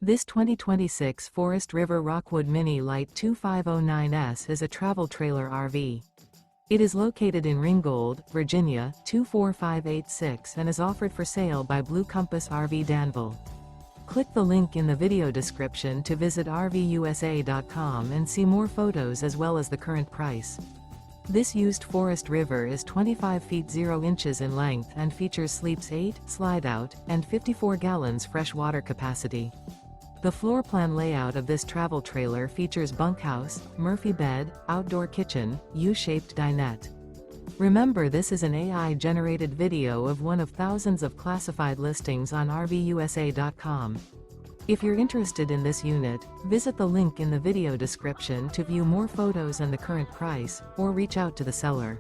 This 2026 Forest River Rockwood Mini Lite 2509S is a travel trailer RV. It is located in Ringgold, Virginia, 24586 and is offered for sale by Blue Compass RV Danville. Click the link in the video description to visit RVUSA.com and see more photos as well as the current price. This used Forest River is 25 feet 0 inches in length and features sleeps 8, Slideout, and 54 gallons fresh water capacity. The floor plan layout of this travel trailer features bunkhouse, Murphy bed, outdoor kitchen, U-shaped dinette. Remember, this is an AI-generated video of one of thousands of classified listings on RVUSA.com. If you're interested in this unit, visit the link in the video description to view more photos and the current price, or reach out to the seller.